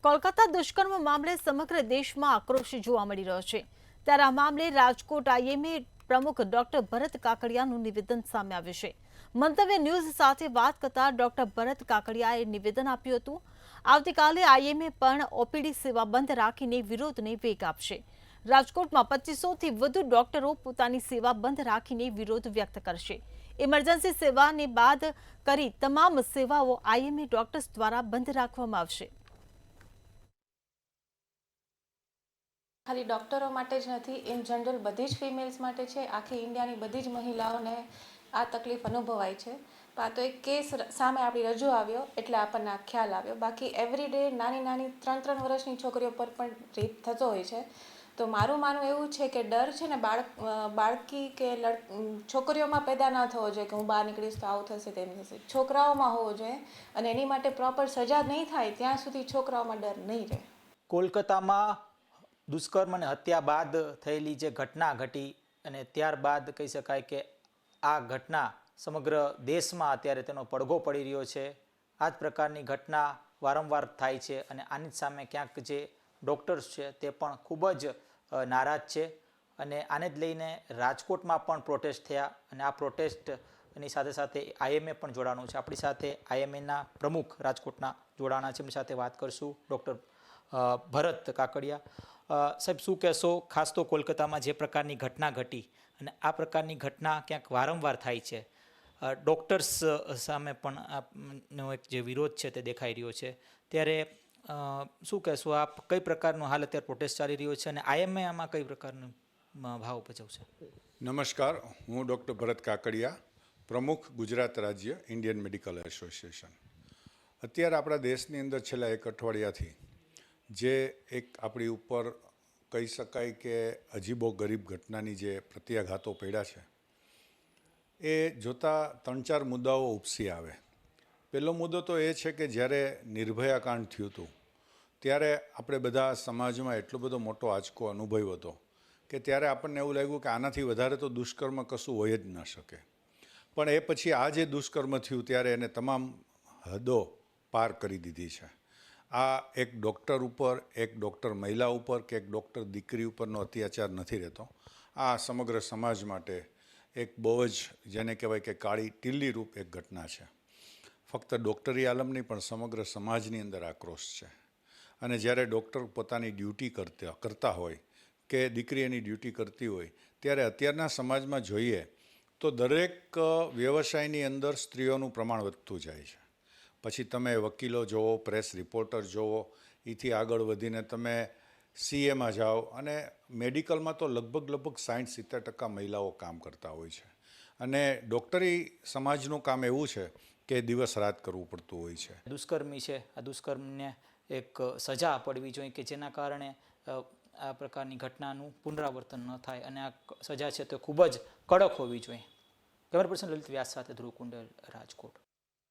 કોલકાતા દુષ્કર્મ મામલે સમગ્ર દેશમાં આક્રોશ જોવા મળી રહ્યો છે। ત્યારે આ મામલે રાજકોટ આઈએમએ પ્રમુખ ડોક્ટર ભરત કાકડિયાનું નિવેદન સામે આવ્યું છે। મંતવ્ય ન્યૂઝ સાથે વાત કરતા ડોક્ટર ભરત કાકડિયાએ નિવેદન આપ્યું હતું। આવતીકાલે આઈએમએ પણ ઓપીડી સેવા બંધ રાખીને વિરોધને વેગ આપશે। રાજકોટમાં 2500થી વધુ ડોક્ટરો પોતાની સેવા બંધ રાખીને વિરોધ વ્યક્ત કરશે। ઇમરજન્સી સેવાને બાદ કરી તમામ સેવાઓ આઈએમએ ડોક્ટર્સ દ્વારા બંધ રાખવામાં આવશે। ખાલી ડૉક્ટરો માટે જ નથી, ઇન જનરલ બધી જ ફિમેલ્સ માટે છે। આખી ઇન્ડિયાની બધી જ મહિલાઓને આ તકલીફ અનુભવાય છે। તો આ તો એક કેસ સામે આપણી રજૂ આવ્યો એટલે આપણને આ ખ્યાલ આવ્યો। બાકી એવરી ડે નાની 3 વર્ષની છોકરીઓ પર પણ રેપ થતો હોય છે। તો મારું માનવું એવું છે કે ડર છે ને બાળકી કે છોકરીઓમાં પેદા ના થવો જોઈએ કે હું બહાર નીકળીશ તો આવું થશે તેમ થશે। છોકરાઓમાં હોવો જોઈએ અને એની માટે પ્રોપર સજા નહીં થાય ત્યાં સુધી છોકરાઓમાં ડર નહીં રહે। કોલકાતામાં દુષ્કર્મ અને હત્યા બાદ થયેલી જે ઘટના ઘટી અને ત્યારબાદ કહી શકાય કે આ ઘટના સમગ્ર દેશમાં અત્યારે તેનો પડઘો પડી રહ્યો છે। આ જ પ્રકારની ઘટના વારંવાર થાય છે અને આની સામે ક્યાંક જે ડૉક્ટર્સ છે તે પણ ખૂબ જ નારાજ છે અને આને જ લઈને રાજકોટમાં પણ પ્રોટેસ્ટ થયા અને આ પ્રોટેસ્ટની સાથે સાથે આઈએમએ પણ જોડાણું છે। આપણી સાથે આઈએમએના પ્રમુખ રાજકોટના જોડાણા છે, એમની સાથે વાત કરશું। ડૉક્ટર ભરત કાકડિયા સાહેબ, શું કહેશો? ખાસ તો કોલકાતામાં જે પ્રકારની ઘટના ઘટી અને આ પ્રકારની ઘટના ક્યાંક વારંવાર થાય છે, ડૉક્ટર્સ સામે પણ એક જે વિરોધ છે તે દેખાઈ રહ્યો છે, ત્યારે શું કહેશો આપ? કઈ પ્રકારનો હાલ અત્યારે પ્રોટેસ્ટ ચાલી રહ્યો છે અને આઈએમએ આમાં કઈ પ્રકારનો ભાવ ભજવશે? નમસ્કાર, હું ડૉક્ટર ભરત કાકડિયા, પ્રમુખ ગુજરાત રાજ્ય ઇન્ડિયન મેડિકલ એસોસિએશન। અત્યારે આપણા દેશની અંદર છેલ્લા એક અઠવાડિયાથી જે એક આપણી ઉપર કહી શકાય કે અજીબો ગરીબ ઘટનાની જે પ્રત્યાઘાતો પડ્યા છે એ જોતાં 3-4 મુદ્દાઓ ઉપસી આવે। પહેલો મુદ્દો તો એ છે કે જ્યારે નિર્ભયા કાંડ થયું હતું ત્યારે આપણે બધા સમાજમાં એટલો બધો મોટો આંચકો અનુભવ્યો હતો કે ત્યારે આપણને એવું લાગ્યું કે આનાથી વધારે તો દુષ્કર્મ કશું હોય જ ન શકે। પણ એ પછી આ જે દુષ્કર્મ થયું ત્યારે એને તમામ હદો પાર કરી દીધી છે। આ એક ડૉક્ટર ઉપર, એક ડૉક્ટર મહિલા ઉપર કે એક ડૉક્ટર દીકરી ઉપરનો અત્યાચાર નથી રહેતો। આ સમગ્ર સમાજ માટે એક બહુ જ જેને કહેવાય કે કાળી ટીલી રૂપ એક ઘટના છે। ફક્ત ડૉક્ટરી આલમ નહીં પણ સમગ્ર સમાજની અંદર આક્રોશ છે અને જ્યારે ડૉક્ટર પોતાની ડ્યુટી કરતા હોય કે દીકરી એની ડ્યુટી કરતી હોય ત્યારે અત્યારના સમાજમાં જોઈએ તો દરેક વ્યવસાયની અંદર સ્ત્રીઓનું પ્રમાણ વધતું જાય છે। પછી તમે વકીલો જુઓ, પ્રેસ રિપોર્ટર જુઓ, એથી આગળ વધીને તમે સીએમાં જાઓ અને મેડિકલમાં તો લગભગ 60-70% મહિલાઓ કામ કરતા હોય છે અને ડૉક્ટરી સમાજનું કામ એવું છે કે દિવસ રાત કરવું પડતું હોય છે। દુષ્કર્મી છે, આ દુષ્કર્મને એક સજા પડવી જોઈએ કે જેના કારણે આ પ્રકારની ઘટનાનું પુનરાવર્તન ન થાય અને આ સજા છે તે ખૂબ જ કડક હોવી જોઈએ। કેમેરા પર્સન લલિત વ્યાસ સાથે ધ્રુવ કુંડલ, રાજકોટ।